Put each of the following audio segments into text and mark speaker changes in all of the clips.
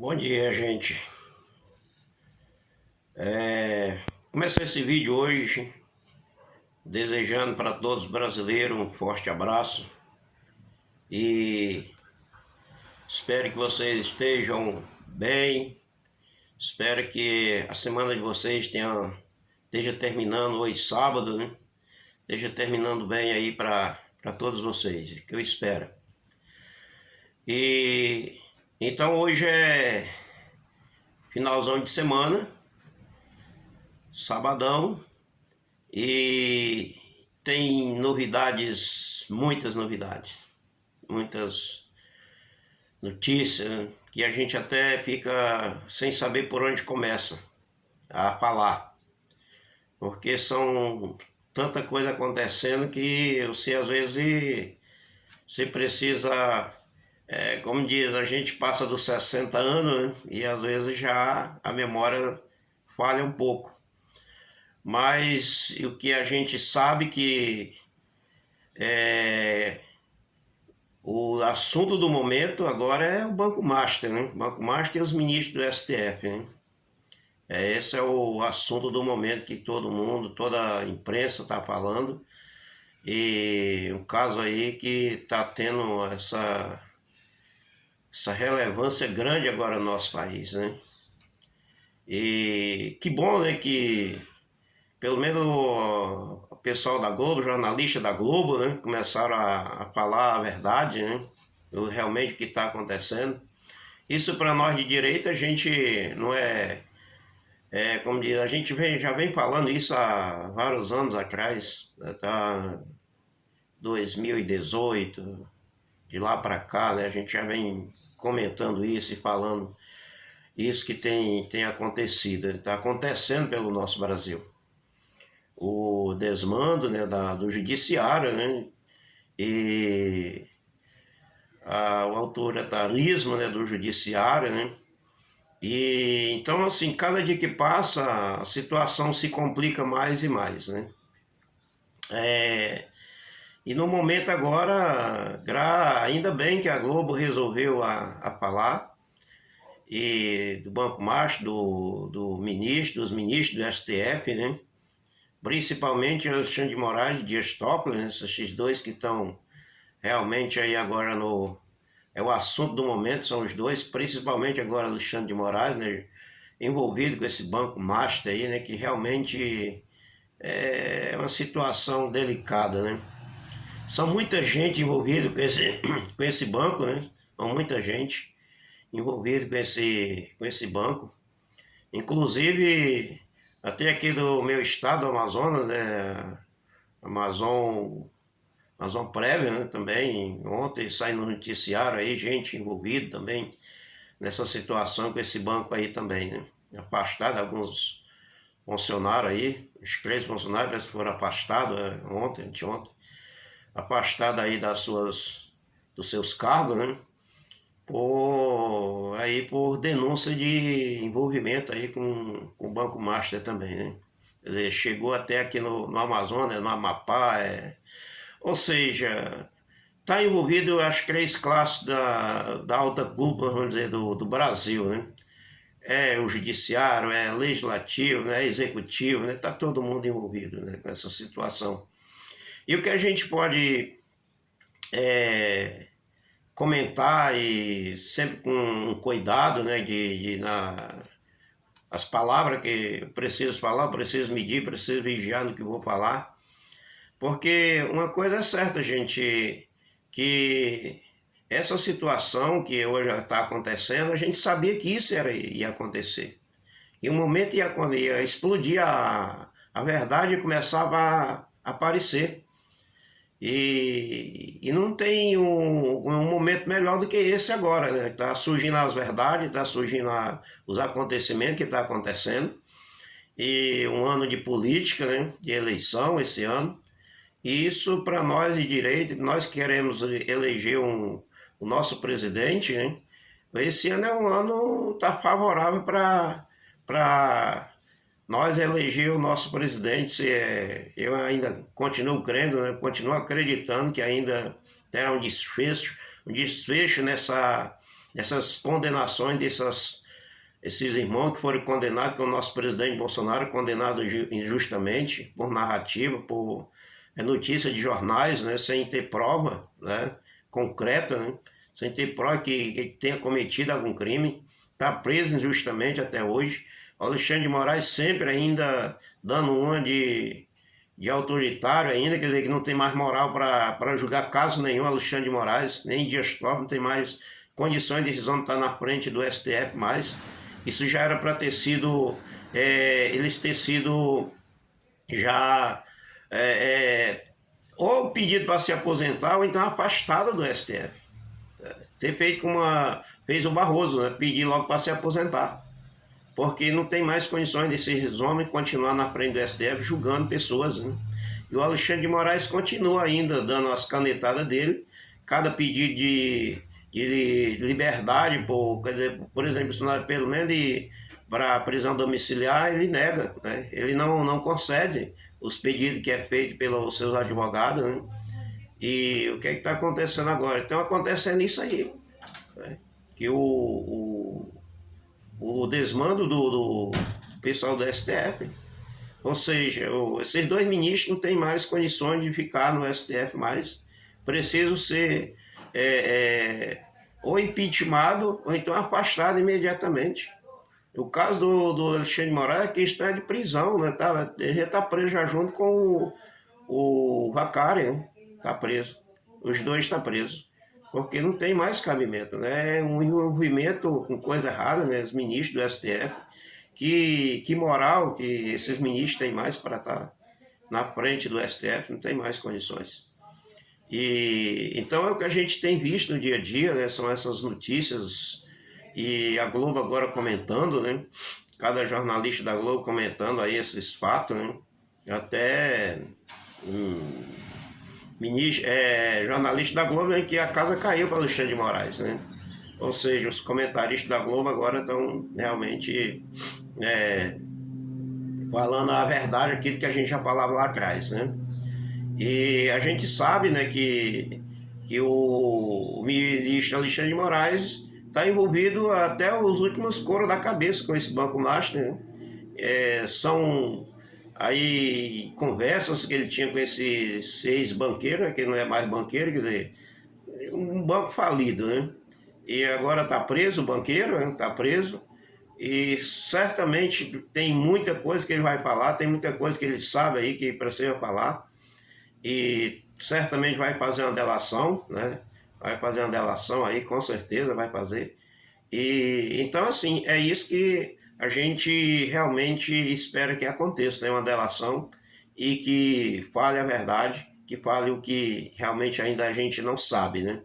Speaker 1: Bom dia, gente. Comecei esse vídeo hoje desejando para todos os brasileiros um forte abraço e espero que vocês estejam bem. Espero que a semana de vocês esteja terminando hoje sábado, né? Esteja terminando bem aí para todos vocês, que eu espero. E então hoje é finalzão de semana, sabadão. E tem novidades, muitas notícias, né, que a gente até fica sem saber por onde começa a falar, porque são tanta coisa acontecendo que você às vezes você precisa, como diz, a gente passa dos 60 anos, né, e às vezes já a memória falha um pouco. Mas o que a gente sabe que o assunto do momento agora é o Banco Master, né? O Banco Master e os ministros do STF, né? Esse é o assunto do momento que todo mundo, toda a imprensa está falando. E um caso aí que está tendo essa relevância grande agora no nosso país, né? E que bom, né, que pelo menos o pessoal da Globo, jornalista da Globo, né, começaram a falar a verdade, né, realmente o que está acontecendo. Isso para nós de direita, a gente não como diz, a gente já vem falando isso há vários anos atrás, tá 2018, de lá para cá, né, a gente já vem comentando isso e falando isso que tem acontecido, está acontecendo pelo nosso Brasil. O desmando, né, do judiciário, né, e o autoritarismo, né, do judiciário, né, e então assim, cada dia que passa a situação se complica mais e mais, né. E no momento agora, ainda bem que a Globo resolveu a falar, e do Banco Master, dos ministros do STF, né, principalmente Alexandre de Moraes e Dias Toffoli, né, esses dois que estão realmente aí agora é o assunto do momento, são os dois, principalmente agora Alexandre de Moraes, né, envolvido com esse Banco Master aí, né, que realmente é uma situação delicada, né. São muita gente envolvida com esse banco, né, são muita gente envolvida com esse banco, inclusive até aqui do meu estado, Amazonas, né, Amazon Prévia, né, também, ontem saiu no noticiário aí, gente envolvida também nessa situação com esse banco aí também, né, afastado alguns funcionários aí, os 3 funcionários foram afastados ontem, anteontem, afastados aí dos seus cargos, né, por denúncia de envolvimento aí com o Banco Master também, né. Ele chegou até aqui no Amazonas, no Amapá, ou seja, está envolvido as 3 classes da alta cúpula, vamos dizer, do Brasil, né? É o judiciário, é legislativo, é executivo, né? Está todo mundo envolvido, né, com essa situação. E o que a gente pode comentar, e sempre com cuidado, né, as palavras que eu preciso falar, eu preciso medir, preciso vigiar no que vou falar, porque uma coisa é certa, gente, que essa situação que hoje está acontecendo, a gente sabia que isso ia acontecer. E o momento ia explodir, a verdade começava a aparecer. E não tem um momento melhor do que esse agora, né? Está surgindo as verdades, está surgindo os acontecimentos que estão acontecendo. E um ano de política, né? De eleição esse ano. E isso para nós de direita, nós queremos eleger o nosso presidente, né? Esse ano é um ano tá favorável para nós eleger o nosso presidente. Eu ainda continuo crendo, né? Continuo acreditando que ainda terá um desfecho dessas condenações esses irmãos que foram condenados, que o nosso presidente Bolsonaro condenado injustamente por narrativa, por notícia de jornais, né, sem ter prova, né, concreta, né, sem ter prova que tenha cometido algum crime, está preso injustamente até hoje. O Alexandre de Moraes sempre ainda dando uma de autoritário ainda, quer dizer, que não tem mais moral para julgar caso nenhum. Alexandre de Moraes, nem Dias Toffoli, não tem mais condições de decisão de estar na frente do STF mais. Isso já era para ter sido, eles ter sido já ou pedido para se aposentar ou então afastado do STF. Ter feito fez o Barroso, né? Pedir logo para se aposentar. Porque não tem mais condições desses homens continuar na frente do STF julgando pessoas, né? E o Alexandre de Moraes continua ainda dando as canetadas dele, cada pedido de liberdade, por exemplo, pelo menos para prisão domiciliar, ele nega, né? Ele não concede os pedidos que é feito pelos seus advogados, né? E o que é que está acontecendo agora? Então acontecendo isso aí, né? Que o desmando do pessoal do STF, ou seja, esses dois ministros não têm mais condições de ficar no STF mais, precisam ser ou impeachmentado ou então afastado imediatamente. O caso do Alexandre de Moraes é questão de prisão, né? Ele já está preso já junto com o Vacari, né? Está preso. Os dois estão presos. Porque não tem mais cabimento, né? É um envolvimento com coisa errada, né? Os ministros do STF. Que moral que esses ministros têm mais para estar na frente do STF, não tem mais condições. E então é o que a gente tem visto no dia a dia, né? São essas notícias e a Globo agora comentando, né? Cada jornalista da Globo comentando aí esses fatos, né? Até jornalista da Globo, né, que a casa caiu para Alexandre de Moraes, né? Ou seja, os comentaristas da Globo agora estão realmente falando a verdade, aquilo que a gente já falava lá atrás, né? E a gente sabe, né, que o ministro Alexandre de Moraes está envolvido até os últimos coros da cabeça com esse Banco Master, né? São aí conversas que ele tinha com esses ex-banqueiros, né, que não é mais banqueiro, quer dizer, um banco falido, né? E agora está preso o banqueiro, né? Está preso. E certamente tem muita coisa que ele vai falar, tem muita coisa que ele sabe aí que precisa falar. E certamente vai fazer uma delação, né? Vai fazer uma delação aí, com certeza vai fazer. E então, assim, é isso que a gente realmente espera que aconteça, né? Uma delação e que fale a verdade, que fale o que realmente ainda a gente não sabe, né?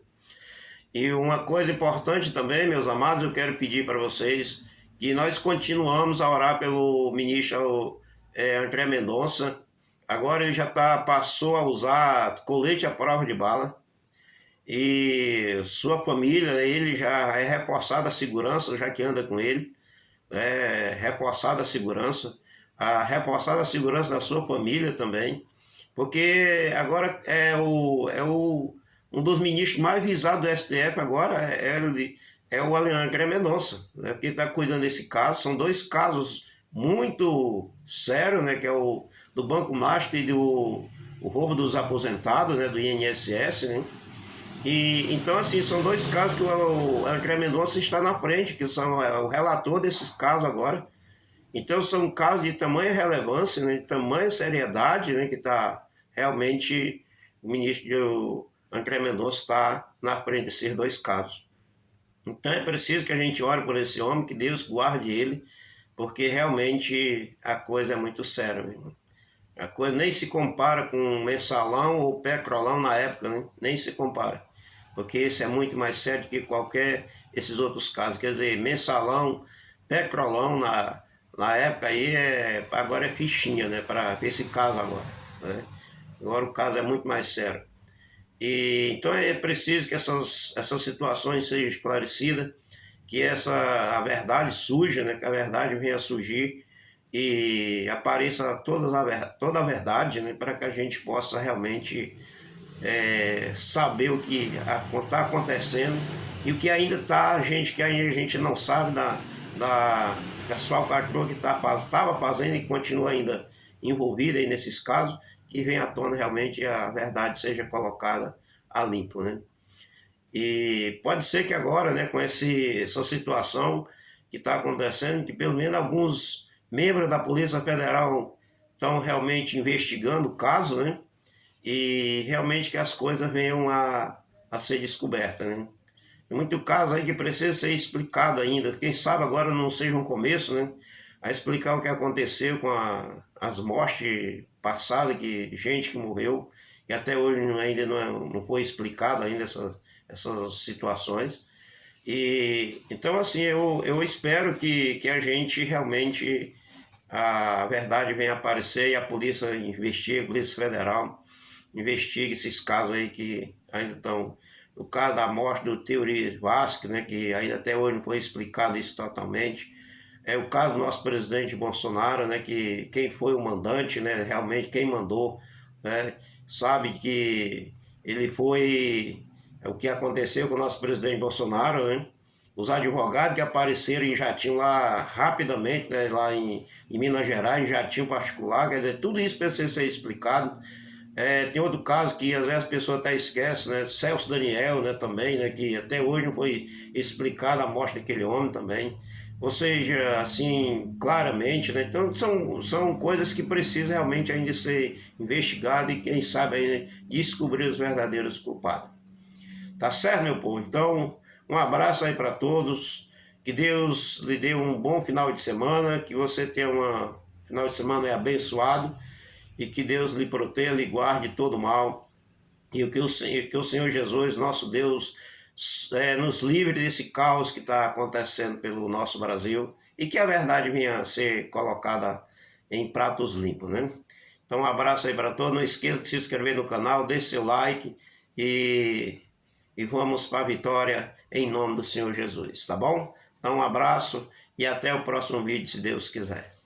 Speaker 1: E uma coisa importante também, meus amados, eu quero pedir para vocês que nós continuamos a orar pelo ministro André Mendonça. Agora ele passou a usar colete à prova de bala e sua família, ele já é reforçada a segurança, já que anda com ele, reforçada a segurança da sua família também, porque agora um dos ministros mais visados do STF agora é o André Mendonça, né, que está cuidando desse caso. São dois casos muito sérios, né, que é o do Banco Master e o roubo dos aposentados, né, do INSS, né? E, então, assim, são dois casos que o André Mendonça está na frente, que são o relator desses casos agora. Então, são casos de tamanha relevância, né, de tamanha seriedade, né, que está realmente o ministro André Mendonça está na frente desses dois casos. Então, é preciso que a gente ore por esse homem, que Deus guarde ele, porque realmente a coisa é muito séria, meu irmão. A coisa nem se compara com mensalão ou petrolão na época, né? Nem se compara. Porque esse é muito mais sério que esses outros casos. Quer dizer, mensalão, petrolão na época aí, agora é fichinha, né? Para esse caso agora, né? Agora o caso é muito mais sério. E, então é preciso que essas situações sejam esclarecidas, que a verdade surja, né? Que a verdade venha a surgir e apareça toda a verdade, né, para que a gente possa realmente saber o que está acontecendo e o que ainda está, que a gente não sabe da sua patroa que estava fazendo e continua ainda envolvida aí nesses casos, que vem à tona realmente a verdade seja colocada a limpo, né? E pode ser que agora, né, com essa situação que está acontecendo, que pelo menos alguns membros da Polícia Federal estão realmente investigando o caso, né? E realmente que as coisas venham a ser descobertas, né? Tem muito caso aí que precisa ser explicado ainda. Quem sabe agora não seja um começo, né? A explicar o que aconteceu com as mortes passadas, que gente que morreu, e até hoje ainda não foi explicado ainda essas situações. E então assim, eu espero que a gente realmente a verdade venha aparecer e a polícia investigue, a Polícia Federal investigue esses casos aí que ainda estão. O caso da morte do Theory Vasque, né, que ainda até hoje não foi explicado isso totalmente. É o caso do nosso presidente Bolsonaro, né, que quem foi o mandante, né, realmente quem mandou, né, sabe que ele foi o que aconteceu com o nosso presidente Bolsonaro, né? Os advogados que apareceram em jatinho lá rapidamente, né, lá em Minas Gerais, em jatinho particular, quer dizer, tudo isso precisa ser explicado. Tem outro caso que às vezes a pessoa até esquece, né? Celso Daniel, né, também, né, que até hoje não foi explicada a morte daquele homem também. Ou seja, assim, claramente, né? Então são coisas que precisam realmente ainda ser investigadas e quem sabe ainda descobrir os verdadeiros culpados. Tá certo, meu povo? Então, um abraço aí para todos. Que Deus lhe dê um bom final de semana, que você tenha um final de semana abençoado e que Deus lhe proteja, lhe guarde de todo mal e que o Senhor Jesus, nosso Deus, nos livre desse caos que está acontecendo pelo nosso Brasil e que a verdade venha a ser colocada em pratos limpos, né? Então, um abraço aí para todos. Não esqueça de se inscrever no canal, deixe seu like e vamos para a vitória em nome do Senhor Jesus, tá bom? Então, um abraço e até o próximo vídeo, se Deus quiser.